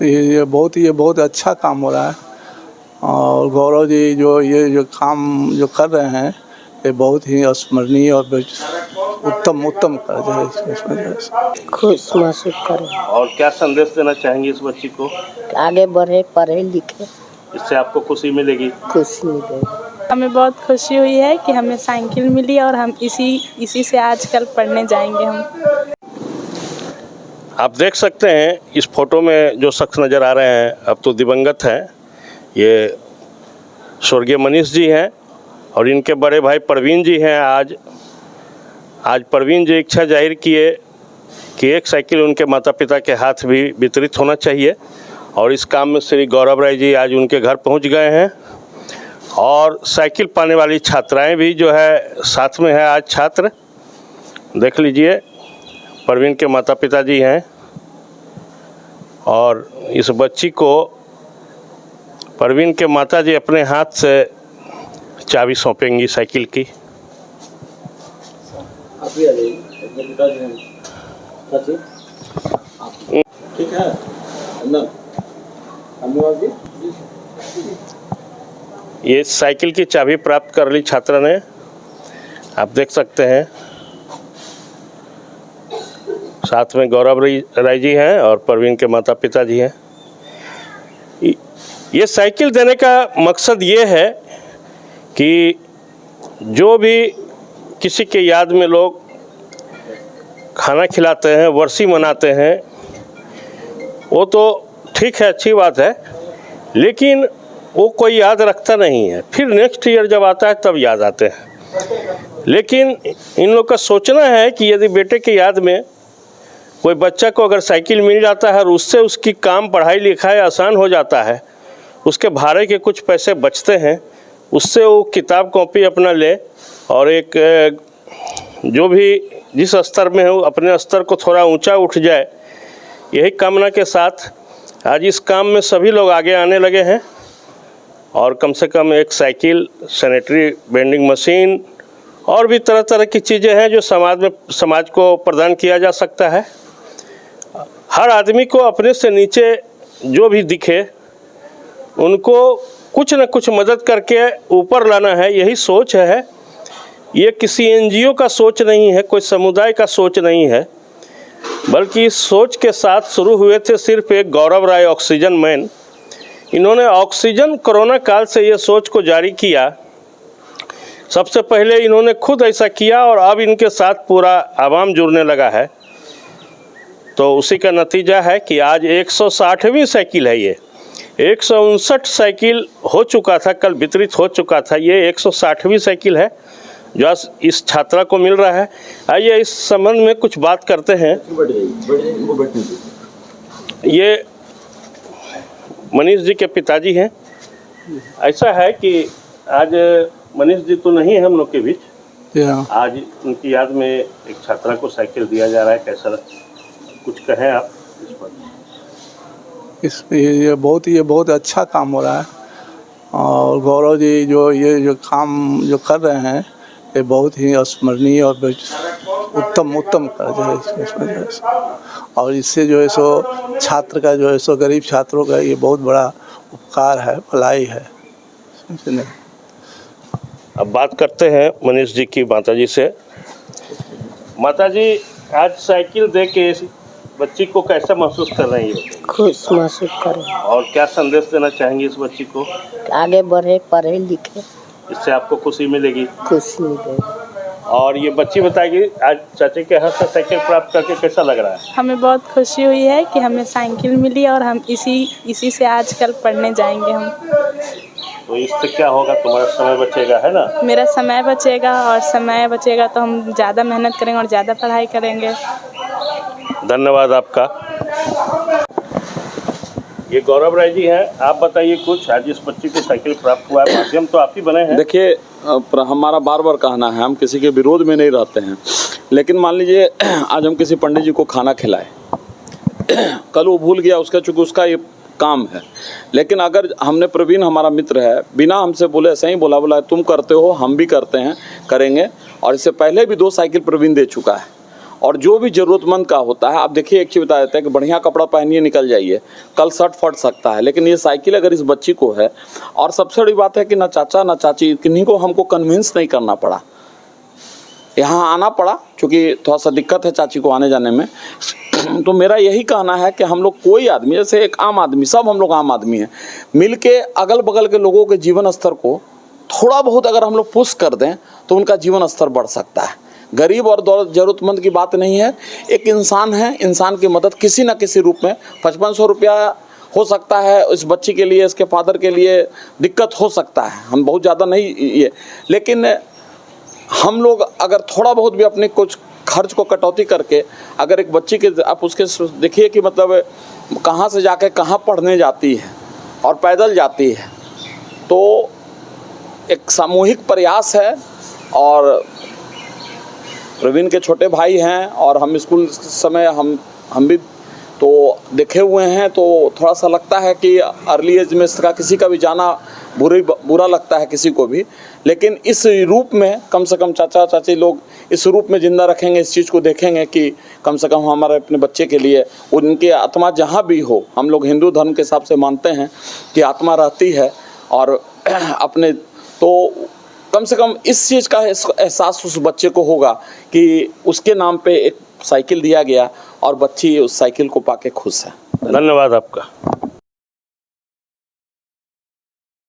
ये बहुत अच्छा काम हो रहा है और गौरव जी जो काम जो कर रहे हैं ये बहुत ही स्मरणीय और उत्तम कर रहे हैं। खुश महसूस करें। और क्या संदेश देना चाहेंगे इस बच्ची को? आगे बढ़े, पढ़े लिखे, इससे आपको खुशी मिलेगी। खुशी मिलेगी। हमें बहुत खुशी हुई है कि हमें साइकिल मिली और हम इसी से आजकल पढ़ने जाएंगे हम। आप देख सकते हैं इस फोटो में जो शख्स नज़र आ रहे हैं अब तो दिवंगत हैं, ये स्वर्गीय मनीष जी हैं और इनके बड़े भाई प्रवीण जी हैं। आज प्रवीण जी इच्छा जाहिर किए कि एक साइकिल उनके माता पिता के हाथ भी वितरित होना चाहिए और इस काम में श्री गौरव राय जी आज उनके घर पहुंच गए हैं और साइकिल पाने वाली छात्राएं भी जो है साथ में है। आज छात्र देख लीजिए, प्रवीण के माता पिता जी हैं और इस बच्ची को प्रवीण के माता जी अपने हाथ से चाबी सौंपेंगी साइकिल की। ठीक है ये साइकिल की चाबी प्राप्त कर ली छात्रा ने, आप देख सकते हैं। साथ में गौरव राय जी हैं और प्रवीण के माता पिता जी हैं। ये साइकिल देने का मकसद ये है कि जो भी किसी के याद में लोग खाना खिलाते हैं, वर्षी मनाते हैं, वो तो ठीक है, अच्छी बात है, लेकिन वो कोई याद रखता नहीं है। फिर नेक्स्ट ईयर जब आता है तब याद आते हैं। लेकिन इन लोग का सोचना है कि यदि बेटे की याद में कोई बच्चा को अगर साइकिल मिल जाता है और उससे उसकी काम पढ़ाई लिखाई आसान हो जाता है, उसके भाड़े के कुछ पैसे बचते हैं, उससे वो किताब कॉपी अपना ले और एक जो भी जिस स्तर में हो अपने स्तर को थोड़ा ऊंचा उठ जाए, यही कामना के साथ आज इस काम में सभी लोग आगे आने लगे हैं और कम से कम एक साइकिल, सैनिटरी वेंडिंग मशीन और भी तरह तरह की चीज़ें हैं जो समाज को प्रदान किया जा सकता है। हर आदमी को अपने से नीचे जो भी दिखे उनको कुछ न कुछ मदद करके ऊपर लाना है, यही सोच है। ये किसी एनजीओ का सोच नहीं है, कोई समुदाय का सोच नहीं है, बल्कि इस सोच के साथ शुरू हुए थे सिर्फ एक गौरव राय ऑक्सीजन मैन। इन्होंने ऑक्सीजन कोरोना काल से ये सोच को जारी किया। सबसे पहले इन्होंने खुद ऐसा किया और अब इनके साथ पूरा आवाम जुड़ने लगा है। तो उसी का नतीजा है कि आज 160वीं साइकिल है। ये 159 साइकिल हो चुका था, कल वितरित हो चुका था। ये 160वीं साइकिल है जो आज इस छात्रा को मिल रहा है। आइए इस संबंध में कुछ बात करते हैं। ये मनीष जी के पिताजी हैं। ऐसा है कि आज मनीष जी तो नहीं है हम लोग के बीच, आज उनकी याद में एक छात्रा को साइकिल दिया जा रहा है। कैसा, कुछ कहें आप इस पर? ये बहुत अच्छा काम हो रहा है और गौरव जी जो काम जो कर रहे हैं ये बहुत ही स्मरणीय और उत्तम कर रहे हैं और इससे जो है सो छात्र का जो है सो गरीब छात्रों का ये बहुत बड़ा उपकार है, भलाई है। अब बात करते हैं मनीष जी की माताजी से। माताजी, आज साइकिल दे के बच्ची को कैसा महसूस कर रही है? खुश महसूस करें। और क्या संदेश देना चाहेंगे इस बच्ची को? आगे बढ़े, पढ़े लिखे, इससे आपको खुशी मिलेगी। खुशी मिलेगी। और ये बच्ची बताएगी आज चाचा के हाथ से साइकिल प्राप्त करके कैसा लग रहा है? हमें बहुत खुशी हुई है कि हमें साइकिल मिली और हम इसी से आजकल पढ़ने जाएंगे हम। तो इससे क्या होगा, तुम्हारा समय बचेगा, है ना? मेरा समय बचेगा और समय बचेगा तो हम ज़्यादा मेहनत करेंगे और ज़्यादा पढ़ाई करेंगे। धन्यवाद आपका। ये गौरव राय जी हैं, आप बताइए कुछ। आज इस बच्ची को साइकिल प्राप्त हुआ है, माध्यम तो आप ही बने हैं। देखिए, हमारा बार बार कहना है, हम किसी के विरोध में नहीं रहते हैं, लेकिन मान लीजिए आज हम किसी पंडित जी को खाना खिलाए, कल वो भूल गया, चूँकि उसका ये काम है। लेकिन अगर हमने, प्रवीण हमारा मित्र है, बिना हमसे बोले ऐसे ही बोला तुम करते हो, हम भी करते हैं, करेंगे। और इससे पहले भी 2 साइकिल प्रवीण दे चुका है और जो भी ज़रूरतमंद का होता है, आप देखिए एक चीज़ बता देते हैं कि बढ़िया कपड़ा पहनिए निकल जाइए, कल शर्ट फट सकता है, लेकिन ये साइकिल अगर इस बच्ची को है, और सबसे बड़ी बात है कि ना चाचा ना चाची किन्हीं को हमको कन्विंस नहीं करना पड़ा, यहाँ आना पड़ा क्योंकि थोड़ा सा दिक्कत है चाची को आने जाने में। तो मेरा यही कहना है कि हम लोग कोई आदमी, जैसे एक आम आदमी, सब हम लोग आम आदमी हैं, मिल के अगल बगल के लोगों के जीवन स्तर को थोड़ा बहुत अगर हम लोग पुश कर दें तो उनका जीवन स्तर बढ़ सकता है। गरीब और दौलत ज़रूरतमंद की बात नहीं है, एक इंसान है, इंसान की मदद किसी न किसी रूप में 5500 रुपया हो सकता है इस बच्ची के लिए, इसके फादर के लिए दिक्कत हो सकता है, हम बहुत ज़्यादा नहीं ये, लेकिन हम लोग अगर थोड़ा बहुत भी अपने कुछ खर्च को कटौती करके अगर एक बच्ची के आप उसके देखिए कि मतलब कहाँ से जाके कहाँ पढ़ने जाती है और पैदल जाती है, तो एक सामूहिक प्रयास है। और प्रवीण के छोटे भाई हैं और हम स्कूल समय हम भी तो देखे हुए हैं, तो थोड़ा सा लगता है कि अर्ली एज में इसका किसी का भी जाना बुरा लगता है किसी को भी, लेकिन इस रूप में कम से कम चाचा चाची लोग इस रूप में ज़िंदा रखेंगे, इस चीज़ को देखेंगे कि कम से कम हमारे अपने बच्चे के लिए उनकी आत्मा जहाँ भी हो, हम लोग हिंदू धर्म के हिसाब से मानते हैं कि आत्मा रहती है, और अपने तो कम से कम इस चीज़ का एहसास उस बच्चे को होगा कि उसके नाम पे एक साइकिल दिया गया और बच्ची उस साइकिल को पाके खुश है। धन्यवाद आपका।